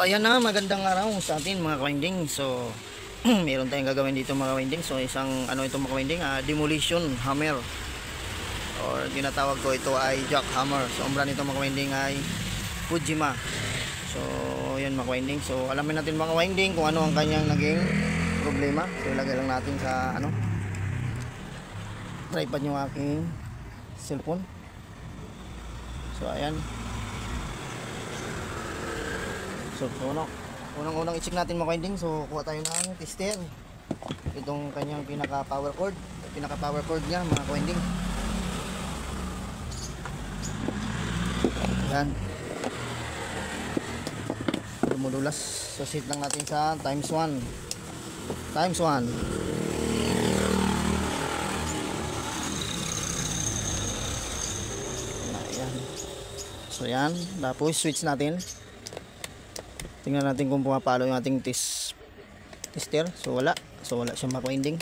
ayan na, magandang araw sa atin mga kawinding. So, meron tayong gagawin dito mga kawinding. So, isang ito mga kawinding, demolition hammer. Or tinatawag ko ito ay jackhammer. So, ang brand nito mga kawinding ay Fujima. So, yun mga kawinding. So, alamin natin mga kawinding kung ano ang kanyang naging problema. So, ilagay lang natin sa tripod yung aking cellphone. So, ayan. So, unang i-check natin mga kawinding. So, kuha tayo ng tester. Itong kanyang pinaka power cord niya mga kawinding. Yan. Dumudulas. So, set lang natin sa times 1. Ayan. So, yan. Tapos, switch natin. Tingnan natin kung pumapalo yung ating tester. So wala siyang makawinding.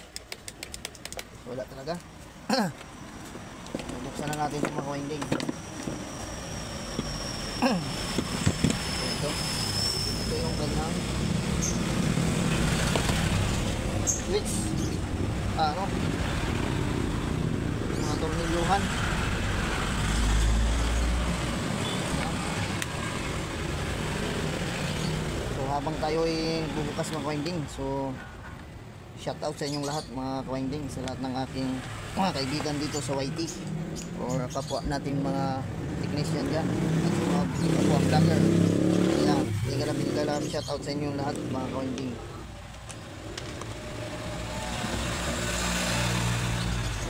Wala talaga. Buksan na natin yung makawinding. Ito yung kanyang switch. Mga tornilyuhan. Habang tayo ay bubukas mga kawinding, so shout out sa inyong lahat mga kawinding, sa lahat ng aking mga kaibigan dito sa YT or kapwa natin mga technician dyan, kapwa vlogger. Ayan, shout out sa inyong lahat mga kawinding.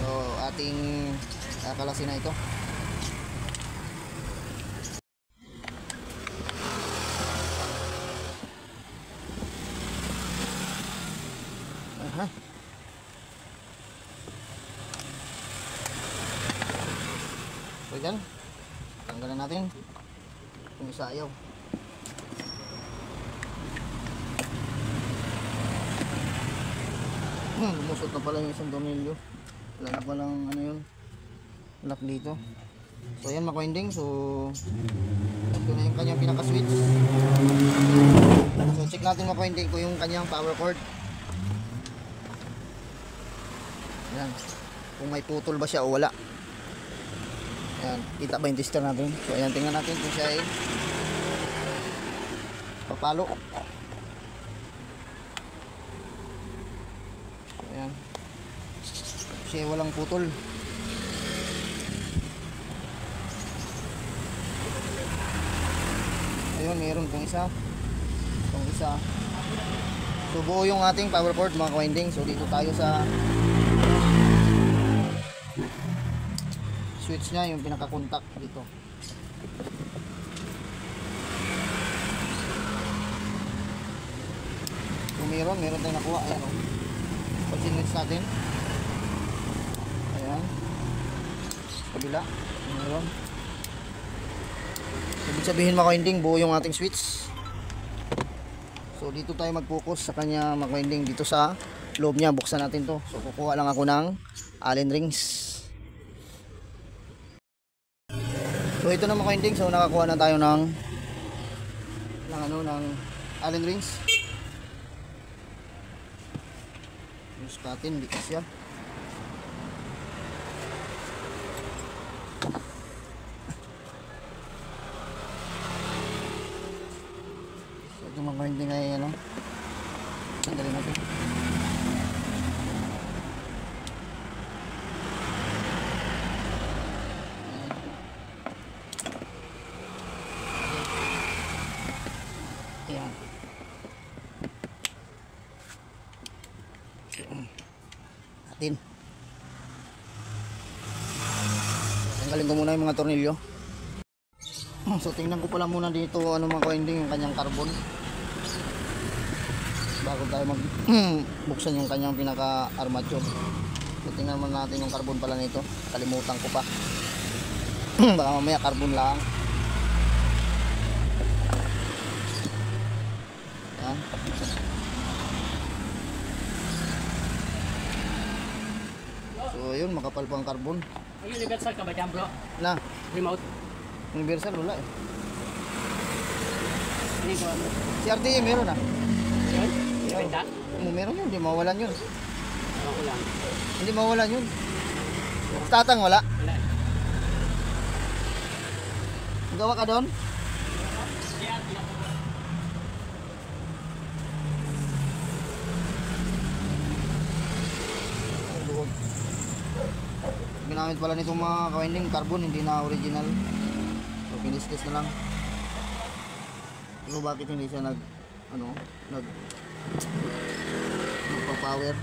So ating kakalasin na ito. So yan, tanggalan natin kung isa ayaw. Lumusot na pala yung isang tornilyo. Wala na palang lock dito. So yan mga kawinding. So ito na yung kanyang pinaka switch. So check natin mga kawinding kung yung kanyang power cord. Yan, kung may putol ba siya o wala. Ayan, kita ba yung tester natin? So ayan, tingnan natin kung siya ay papalo. So ayan, siya ay walang putol. Ayun, meron kung isa. So buo yung ating power cord mga kawinding. So dito tayo sa switch niya, yung pinaka-contact dito. Kung meron tayong nakuha. Ayan o. Pag-sinwitch natin. Ayan. Kabila. Meron. Ibig sabihin mga kawinding, buo yung ating switch. So dito tayo mag-focus sa kanya mga kawinding. Dito sa loob niya, buksan natin to. So kukuha lang ako ng Allen rings. So ito na mga kawinding, so nakakuha na tayo ng Allen rings. Use natin, hindi siya. So ito mga kawinding ay sandali natin. Ayan. Atin. Tanggalin ko muna yung mga tornilyo. So tingnan ko pala muna dito mga kawinding, yung kanyang carbon. Bago tayo buksan yung kanyang pinaka armature. So tingnan muna natin yung carbon pala nito. Kalimutan ko pa. Baka mamaya carbon lang. Ayan. So yun, makapal pang carbon. Universal ka ba dyan bro? Na? Remote? Universal wala eh. Hindi ko ano. Si RDA meron ah. Yun? Ibenta? Meron yun, hindi mawalan yun. Ako lang. Hindi mawalan yun. Tatang wala. Wala. Gawa ka doon? Ginamit pala nitong mga kawinding carbon, hindi na original. So pinistis na lang. So bakit hindi siya nagpa-power?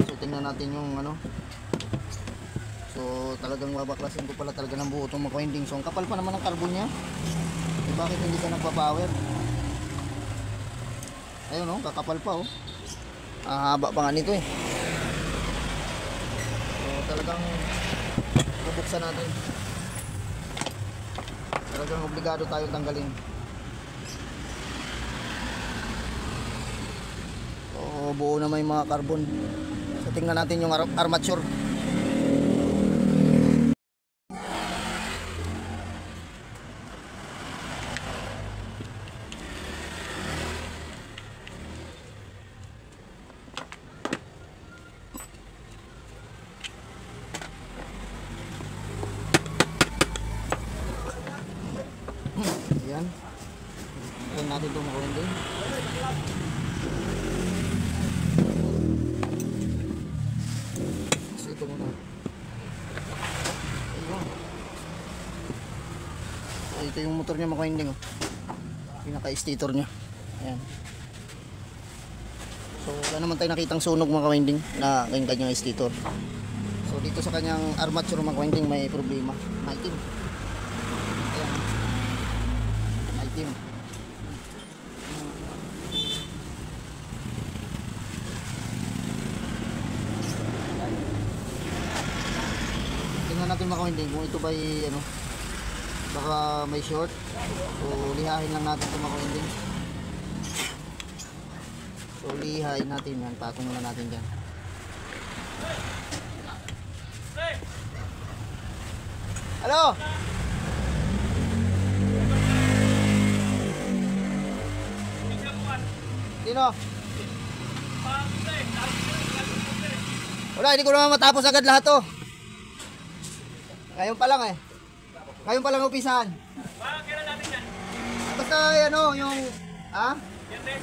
So tingnan natin yung so talagang babaklasin ko pala talaga ng buo itong mga winding. So ang kapal pa naman ng carbon niya. Eh bakit hindi siya nagpa-power? Ayun oh, kakapal pa oh. Haba pa nga nito eh. So talagang bubuksan natin. Talagang obligado tayong tanggalin. So buo na may mga carbon. So tingnan natin yung armature. Yan. Tingnan natin itong mga winding. So ito muna. Ayun. So, ito yung motor niya mga winding oh. Pinaka-stator niya. Ayan. So wala naman tayo nakitang sunog mga winding na kanyang stator. So dito sa kanyang armature mga winding may problema. Maitim. Ayan. Maitim. Tingnan natin mga winding kung ito ba baka may short. So lihahin lang natin ito mga winding. So lihahin natin yan, patong muna natin dyan. Hello? Sino? Wala, hindi ko naman matapos agad lahat to. Ngayon pa lang eh. Ngayon pa lang upisahan. Kailan natin yan? Basta yung ha? Yan din.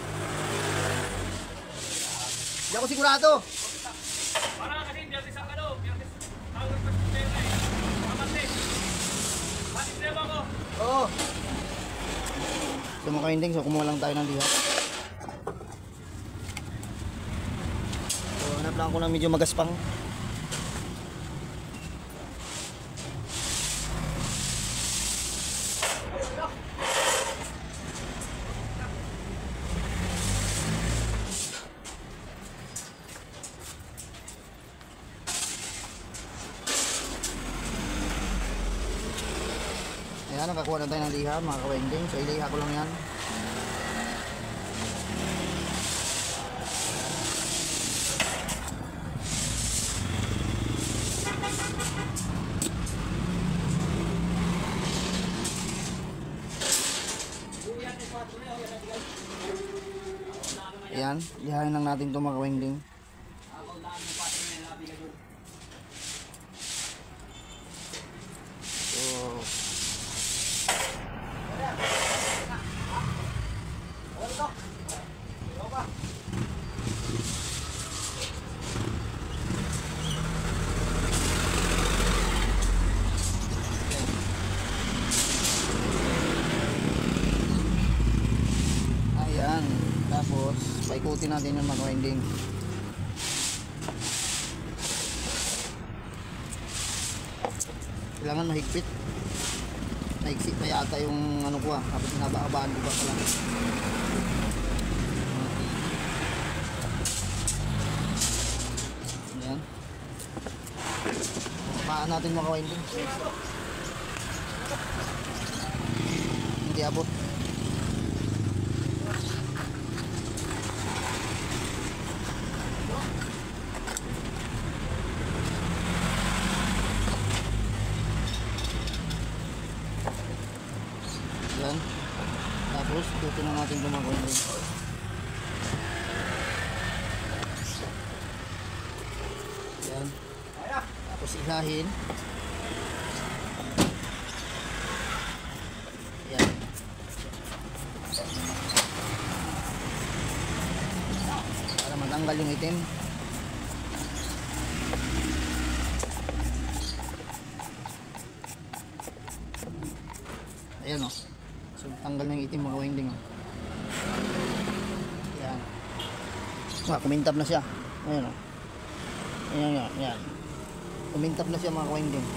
Hindi ako sigurado. Para kasi biyernes ang biyernes ang problema eh. Mamante. Bakit problema ko? Oo. So mga winding, so kumuha lang tayo ng lihat. So hanap lang ako ng medyo magaspang. Ayan, nakakuha na tayo ng liha mga ka-winding. So iliha ko lang yan. Ayan, lihain lang natin ito mga ka-winding. Ayan, tapos paikutin natin yung mga winding. Kailangan mahigpit. Mahigpit pa yata yung ko kapag hinaba-habaan ko ba pala. Ayan. Paan natin mga winding. Hindi abot. Yan. mo mga kawinding. Yan. Tapos ilahin. Yan. Para matanggal yung itim. Ayan o. So tanggal na yung itim mga kawinding. Yan. Kumintab na siya. Ayan o. Ayan, yan, yan. Kumintab na siya mga kawinding.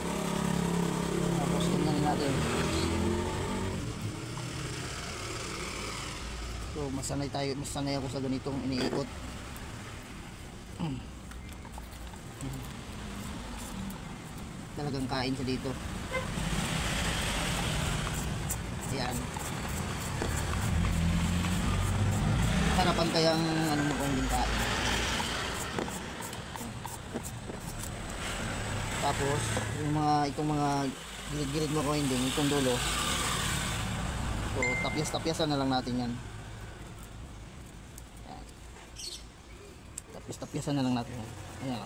Tapos tingnan natin. So masanay ako sa ganitong iniikot. Talagang kain siya dito. Ayan. Harapan kayang ano mo kung din kain. Tapos yung itong mga gilid-gilid mo kawinding, itong dulo. So tapyas-tapyasan na lang natin yan. Ayan. Tapyas-tapyasan na lang natin yan. Ayan.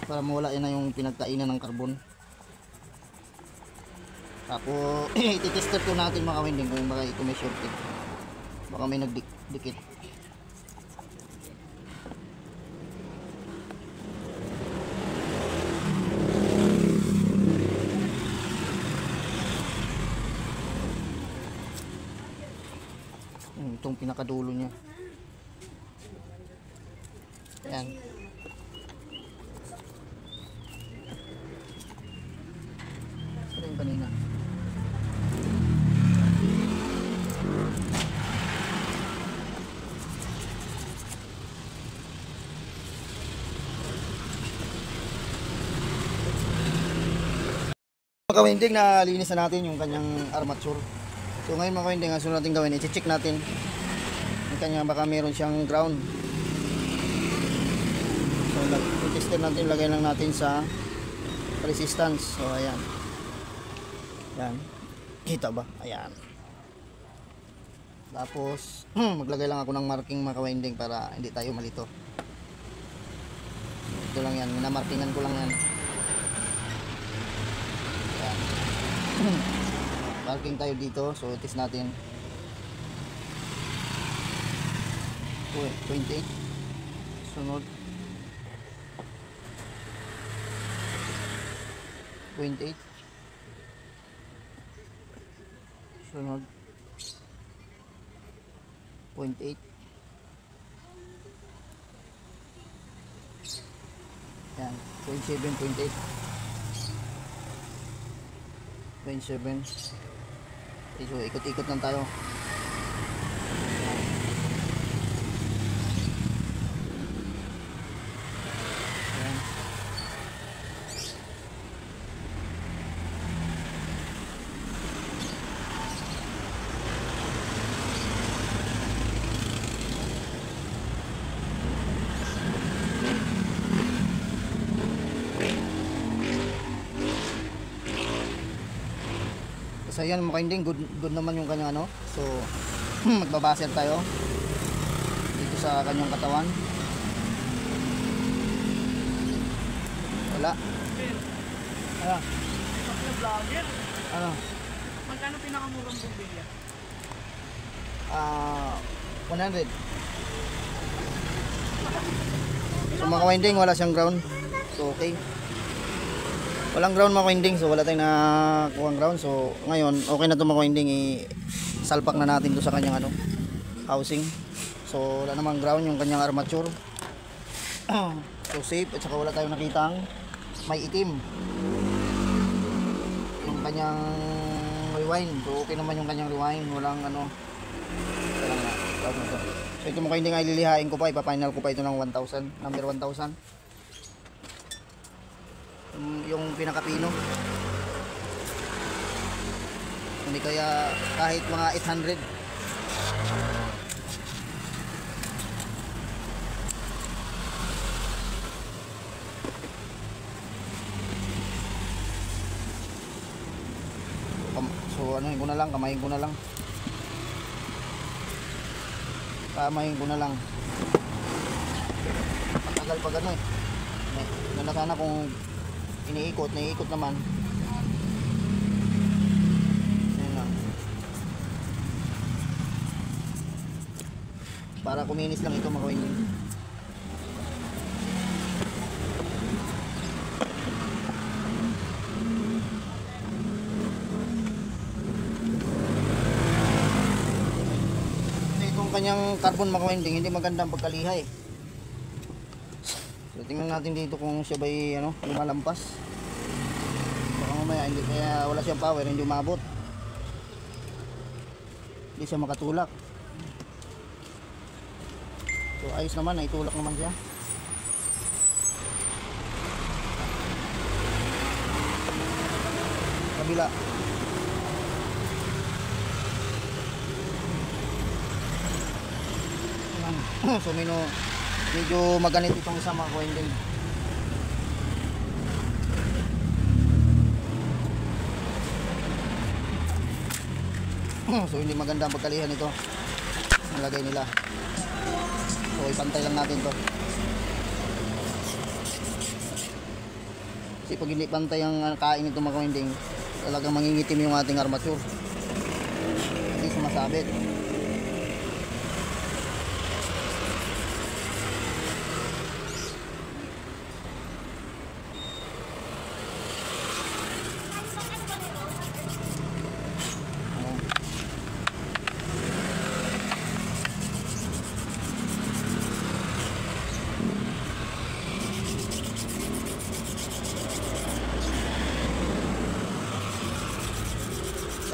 Para mawala yan na yung pinagkainan ng karbon. Tapos ititester ko natin mga kawinding kung baka ito may shorted. Baka may nagdikit. Itong pinakadulo niya. Ayan. Ito yung kanina. Mga kawinding, nalinis na natin yung kanyang armature. So ngayon mga kawinding, ang sunod natin gawin, i-check natin yung kanya, baka meron siyang ground. So i-tester natin, lagay lang natin sa resistance. So ayan. Ayan. Kita ba? Ayan. Tapos maglagay lang ako ng marking mga kawinding para hindi tayo malito. Ito lang yan, minamarkingan ko lang yan. Ayan. Marking tayo dito, so test natin. 28. Sunod 28. Sunod 0.8. Yan, 0.7, 0.8. 0.7. So ikot-ikot lang tayo. Ayan. So yan mga kawinding, good naman yung kanyang ano. So magbabaser tayo dito sa kanyang katawan. Wala. Ano? Vlogger. Ano? Magkano pinakamurang bumbilya? 100. So mga kawinding, wala siyang ground. So okay. Walang ground mga kawinding, so wala tayong nakakuha ground. So ngayon, okay na ito mga kawinding, salpak na natin ito sa kanyang ano, housing. So wala namang ground yung kanyang armature. So safe, at saka wala tayong nakitang may itim yung kanyang rewind. So okay naman yung kanyang rewind, walang ano, walang ground na ito. So ito mga kawinding ay lilihain ko pa, ipa-final ko pa ito ng 1,000, number 1,000. Yung pinakapino, hindi kaya kahit mga 800. So So anuhin ko na lang, kamayin ko na lang. Kamayin ko na lang. Matagal pag ano eh. Ganda sana kung iniikot, naiikot naman. Ayan lang. Para kuminis lang ito mga winding. Itong kanyang carbon mga winding, hindi magandang pagkalihay. So tingnan natin dito kung siya ba'y ano, lumalampas. Baka mamaya hindi, kaya wala siyang power, hindi umabot. Hindi siya makatulak. So ayos naman, naitulak naman siya. Kabila. So medyo maganit itong isa mga winding. So hindi maganda ang pagkalihan ito. Ang lagay nila. So ipantay lang natin to. Kasi pag hindi pantay ang kain ito mga winding, talagang mangingitim yung ating armature. Hindi sumasabit.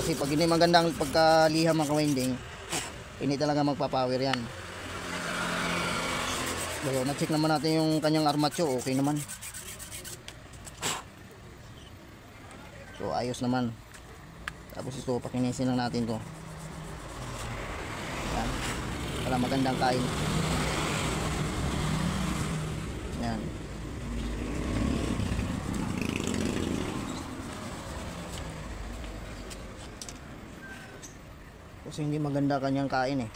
Kasi pag hindi magandang pagkaliham mga winding, hindi talaga magpapower yan. So, na-check naman natin yung kanyang armature, okay naman. So ayos naman. Tapos ito, pakinisin lang natin to. Yan. Para magandang kain. Yan. Kasi hindi maganda kanyang kain eh.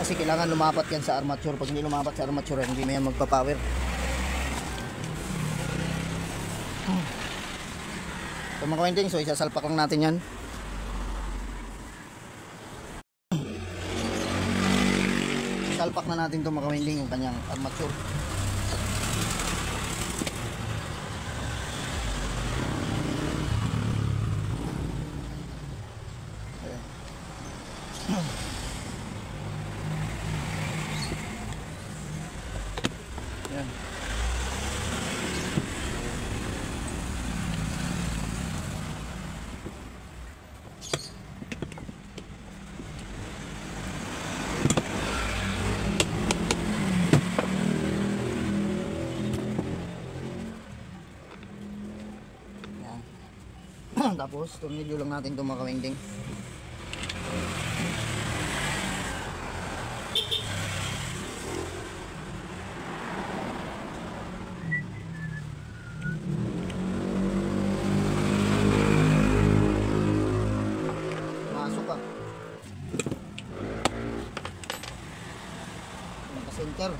Kasi kailangan lumapat yan sa armature. Pag hindi lumapat sa armature, hindi na yan magpa-power. So mga winding, so isasalpak lang natin yan. Salpak na natin itong mga winding, yung kanyang armature. Yan. Yan. Tapos tornilyo lang natin itong mga winding. Center.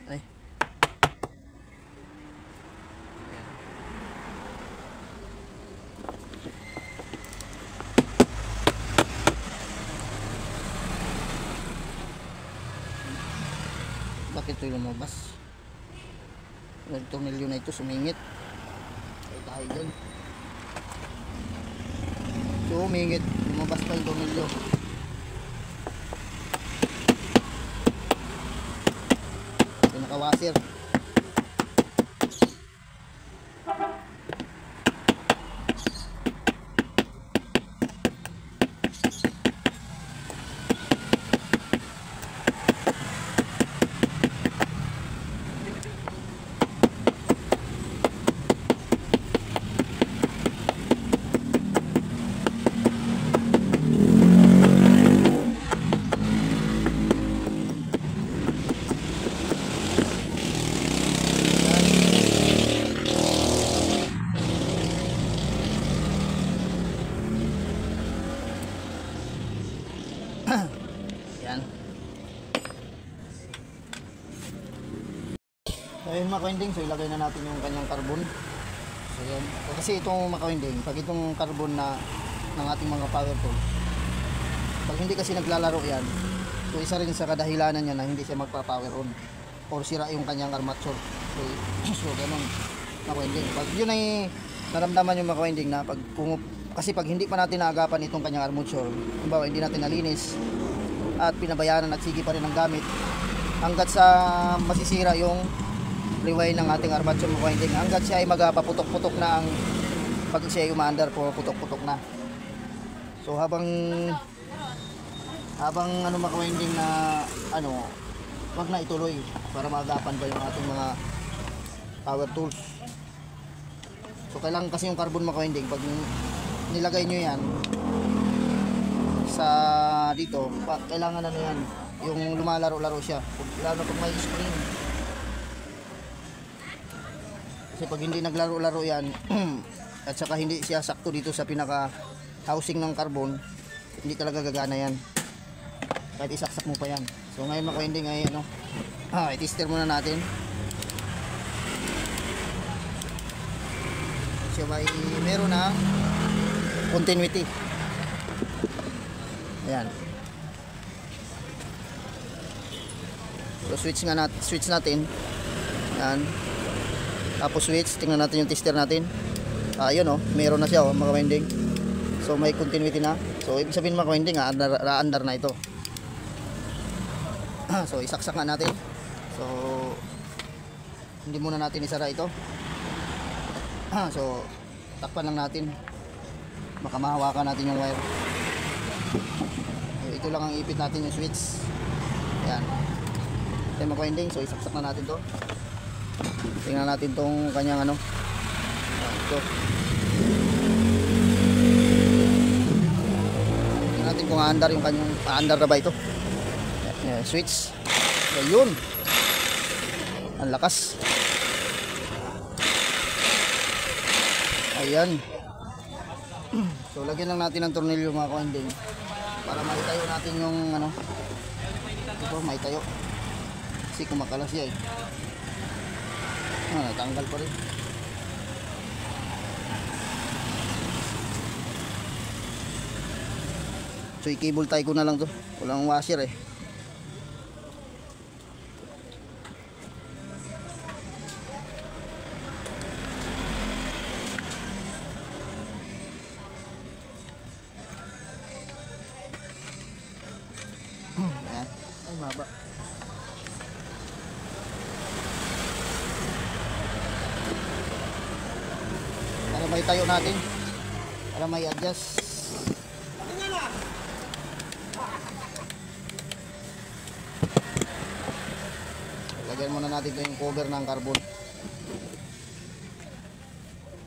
Ay. Bakit ito lumabas? Yung tornilyo na ito sumingit. Ay tayo dyan. So umingit, lumabas pa yung tornilyo. Ito nakawasir. ayun mga kawinding, so ilagay na natin yung kanyang carbon. So yan. Kasi itong mga kawinding, pag itong carbon na ng ating mga power tool, pag hindi kasi naglalaro yan, so isa rin sa kadahilanan niya na hindi siya magpa-power on or sira yung kanyang armature. So ganun mga kawinding. Pag yun ay naramdaman yung mga kawinding na pag kasi pag hindi pa natin naagapan itong kanyang armature, kumbaga hindi natin nalinis at pinabayaan at sige pa rin ang gamit hanggat sa masisira yung rewind ng ating armature mga kawinding, hanggat siya ay magpaputok-putok na ang pag siya ay umaandar po, putok-putok na. So habang ano mga kawinding na ano, wag na ituloy para maagapan pa yung ating mga power tools. So kailangan kasi yung carbon mga kawinding, pag nilagay nyo yan sa dito, kailangan ano yan, yung lumalaro-laro siya, lalo pag may spring. Kasi pag hindi naglaro-laro yan at saka hindi siya sakto dito sa pinaka housing ng carbon, hindi talaga gagana yan kahit isaksak mo pa yan. So ngayon mga kawinding ay ano, i-tester muna natin. So meron ng continuity. Ayan. So switch natin. Ayan. Tapos switch, tingnan natin yung tester natin. Ayun oh, meron na siya oh, mga kawinding. So may continuity na. So ibig sabihin mga kawinding, andar na ito. So isaksak na natin. So hindi muna natin isara ito. So takpan lang natin. Baka mahawakan natin yung wire. So, ito lang ang ipit natin yung switch. Ayan. Okay mga kawinding, so isaksak na natin to. Tingnan natin tong kanyang ano. Ito. Tingnan natin kung aandar yung kanyang, aandar na ba ito. Ayan, switch. Ayun. Ang lakas. Ayan. So lagyan lang natin ng tornilyo mga kawinding para maitayo natin yung ano. Ito maitayo. Kasi kumakalas siya eh. Natanggal pa rin. So i-cable tie ko na lang to. Walang washer eh. Ayan. Ay maba. Para may tayo natin. Para may adjust. Lagyan muna natin ito yung cover ng carbon.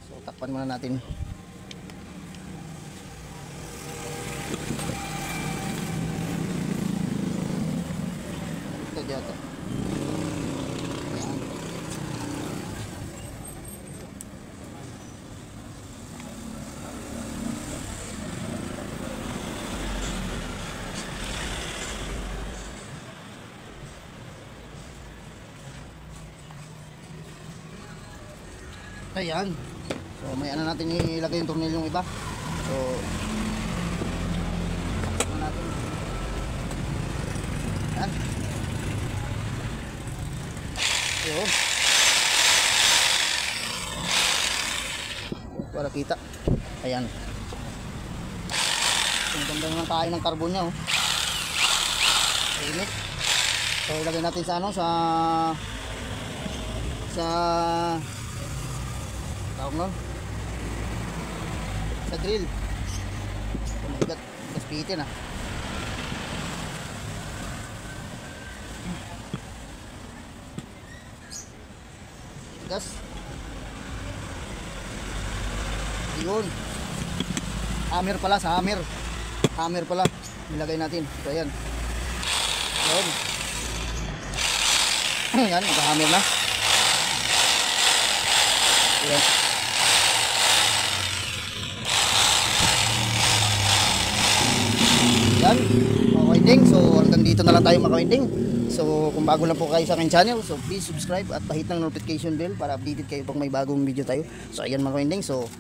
So takpan muna natin. Ito dito. Ayan. So may ano natin ilagay yung tornilyong iba. So ano natin. Ayan. Yun. Para kita. Ayan. Ang ganda ng kain ng carbon niya oh. Init. So ilagay natin sa ano, sa tawag nun, sa drill. Kumagat, kaspitin ah. Gas. Yun. Hammer pala, sa hammer. Hammer pala. Nilagay natin. So ayan. Yun. Ayan, naka-hammer na. Ayan. Yan, mga kawinding. So hanggang dito na lang tayo mga kawinding. So So kung bago lang po kayo sa aking channel, so please subscribe at pahit ng notification bell para updated kayo pag may bagong video tayo. So ayan mga kawinding, so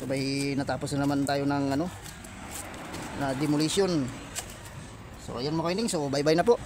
may natapos na naman tayo ng ano, na demolition. So ayan mga kawinding, so bye bye na po.